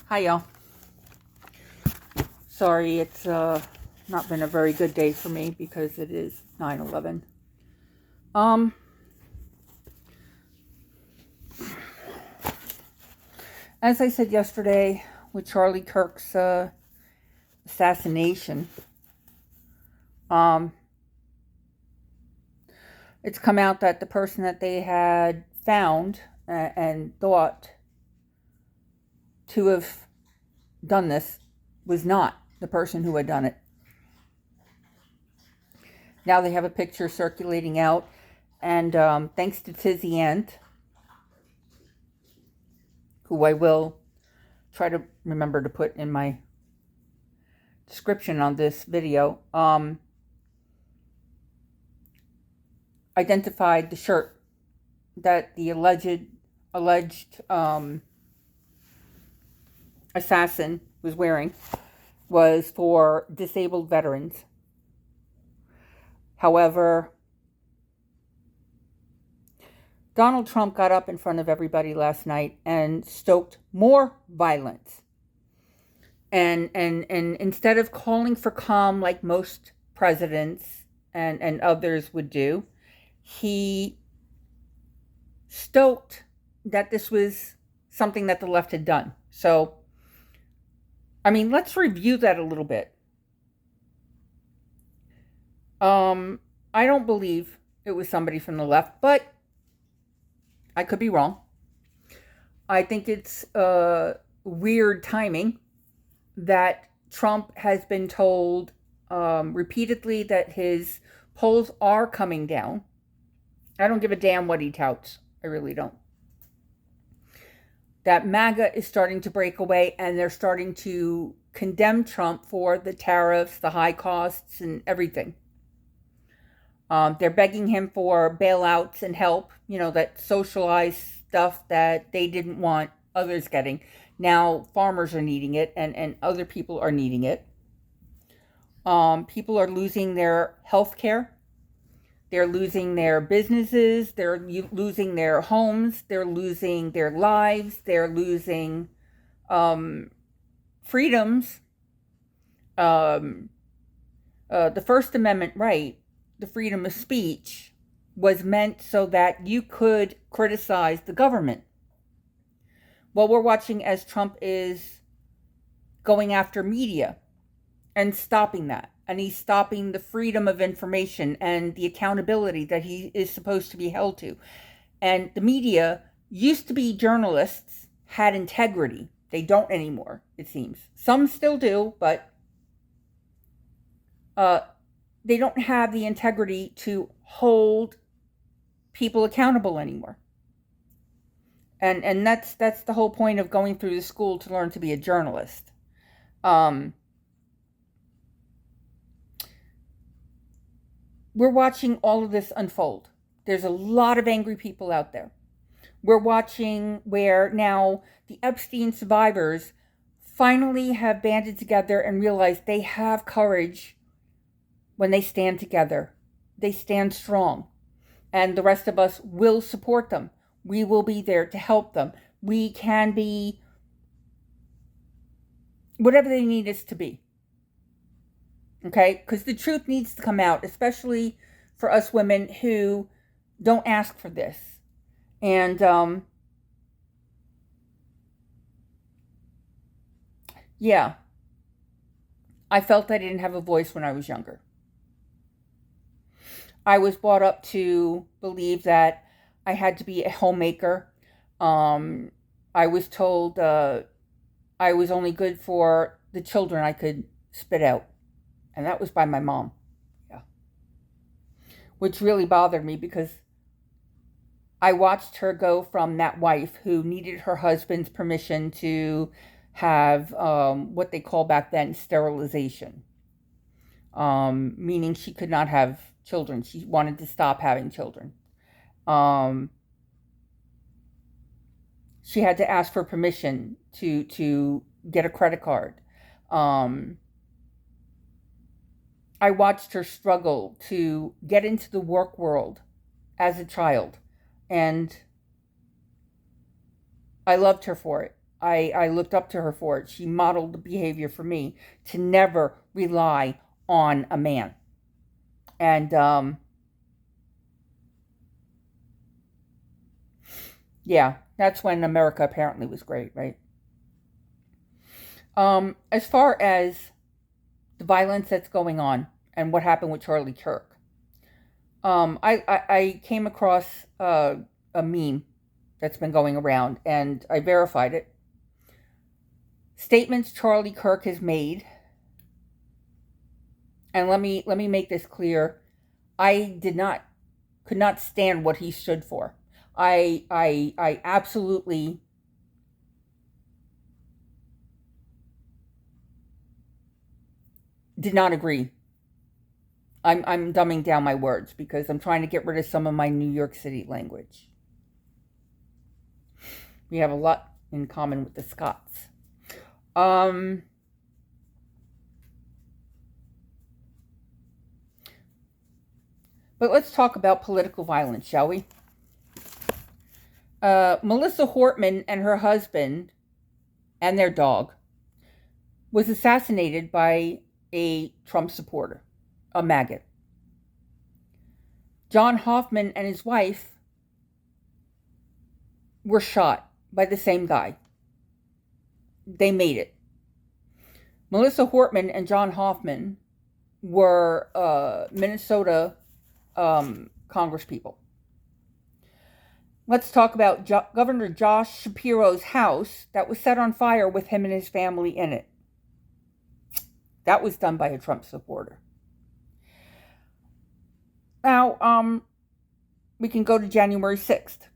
Hi, y'all. Sorry, it's not been a very good day for me because it is 9/11. Um, as I said yesterday with Charlie Kirk's assassination, it's come out that the person that they had found and thought to have done this was not the person who had done it. Now they have a picture circulating out, and thanks to Tizzy Ent, who I will try to remember to put in my description on this video, identified the shirt that the alleged assassin was wearing was for disabled veterans. However, Donald Trump got up in front of everybody last night and stoked more violence. And instead of calling for calm like most presidents and others would do, he stoked that this was something that the left had done. So, I mean, let's review that a little bit. I don't believe it was somebody from the left, but I could be wrong. I think it's weird timing that Trump has been told repeatedly that his polls are coming down. I don't give a damn what he touts. I really don't. That MAGA is starting to break away, and they're starting to condemn Trump for the tariffs, the high costs, and everything. They're begging him for bailouts and help, that socialized stuff that they didn't want others getting. Now farmers are needing it, and other people are needing it. People are losing their health care. They're losing their businesses. They're losing their homes. They're losing their lives. They're losing freedoms. The First Amendment right, the freedom of speech, was meant so that you could criticize the government. Well, we're watching as Trump is going after media and stopping that. And he's stopping the freedom of information and the accountability that he is supposed to be held to. And the media used to be journalists, had integrity. They don't anymore, it seems. Some still do, but they don't have the integrity to hold people accountable anymore. And that's the whole point of going through the school to learn to be a journalist. We're watching all of this unfold. There's a lot of angry people out there. We're watching where now the Epstein survivors finally have banded together and realized they have courage when they stand together. They stand strong. And the rest of us will support them. We will be there to help them. We can be whatever they need us to be. Okay? Because the truth needs to come out, especially for us women who don't ask for this. And, yeah. I felt I didn't have a voice when I was younger. I was brought up to believe that I had to be a homemaker. I was told I was only good for the children I could spit out. And that was by my mom. Yeah. Which really bothered me because I watched her go from that wife who needed her husband's permission to have what they call back then sterilization. Meaning she could not have children. She wanted to stop having children. She had to ask for permission to get a credit card. I watched her struggle to get into the work world as a child, and I loved her for it. I looked up to her for it. She modeled the behavior for me to never rely on a man. And yeah, that's when America apparently was great, right? As far as the violence that's going on and what happened with Charlie Kirk, I came across a meme that's been going around, and I verified it. Statements Charlie Kirk has made, and let me make this clear. I could not stand what he stood for. I absolutely did not agree. I'm dumbing down my words because I'm trying to get rid of some of my New York City language. We have a lot in common with the Scots. But let's talk about political violence, shall we? Melissa Hortman and her husband and their dog was assassinated by a Trump supporter, a maggot. John Hoffman and his wife were shot by the same guy. They made it. Melissa Hortman and John Hoffman were Minnesota congresspeople. Let's talk about Governor Josh Shapiro's house that was set on fire with him and his family in it. That was done by a Trump supporter. Now, we can go to January 6th.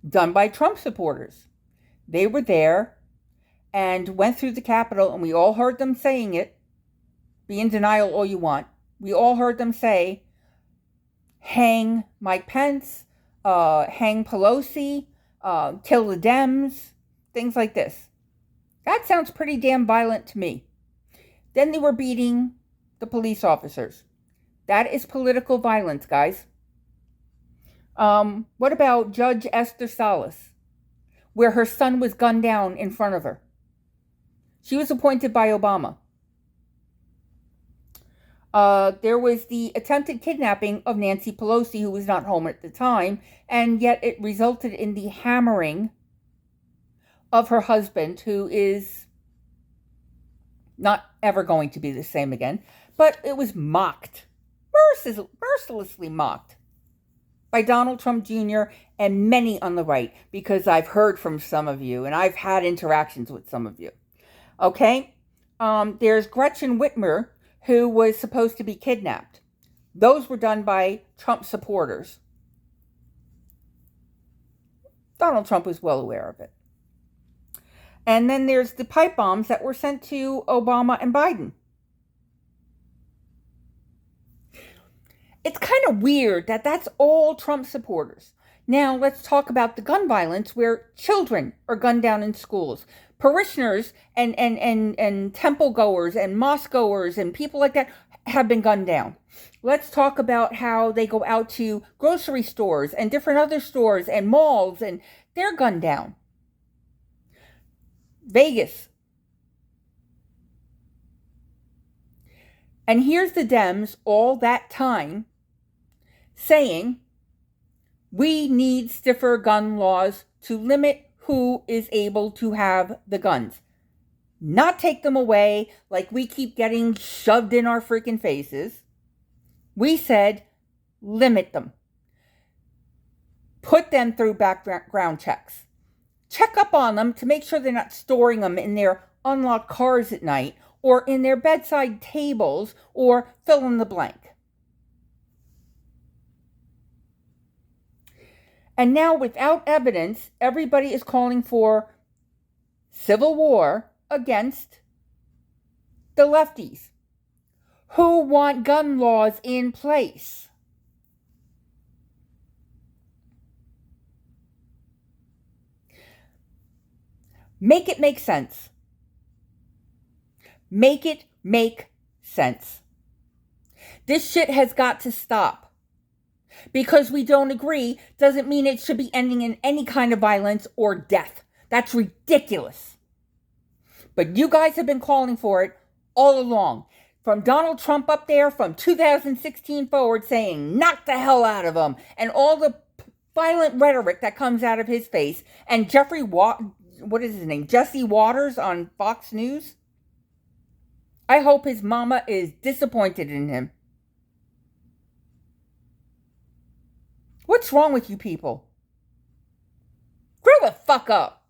Done by Trump supporters. They were there and went through the Capitol, and we all heard them saying it. Be in denial all you want. We all heard them say, hang Mike Pence, hang Pelosi, kill the Dems, things like this. That sounds pretty damn violent to me. Then they were beating the police officers. That is political violence, guys. What about Judge Esther Salas, where her son was gunned down in front of her? She was appointed by Obama. There was the attempted kidnapping of Nancy Pelosi, who was not home at the time, and yet it resulted in the hammering of her husband, who is not ever going to be the same again. But it was mocked, mercilessly mocked, by Donald Trump Jr. and many on the right, because I've heard from some of you, and I've had interactions with some of you. Okay? There's Gretchen Whitmer, who was supposed to be kidnapped. Those were done by Trump supporters. Donald Trump was well aware of it. And then there's the pipe bombs that were sent to Obama and Biden. It's kind of weird that that's all Trump supporters. Now let's talk about the gun violence where children are gunned down in schools. Parishioners and temple goers and mosque goers and people like that have been gunned down. Let's talk about how they go out to grocery stores and different other stores and malls, and they're gunned down. Vegas. And here's the Dems all that time saying, we need stiffer gun laws to limit who is able to have the guns. Not take them away like we keep getting shoved in our freaking faces. We said, limit them. Put them through background checks. Check up on them to make sure they're not storing them in their unlocked cars at night or in their bedside tables or fill in the blank. And now, without evidence, everybody is calling for civil war against the lefties who want gun laws in place. Make it make sense. Make it make sense. This shit has got to stop. Because we don't agree doesn't mean it should be ending in any kind of violence or death. That's ridiculous. But you guys have been calling for it all along. From Donald Trump up there from 2016 forward saying, knock the hell out of him, and all the violent rhetoric that comes out of his face, and what is his name? Jesse Waters on Fox News. I hope his mama is disappointed in him. What's wrong with you people? Grow the fuck up.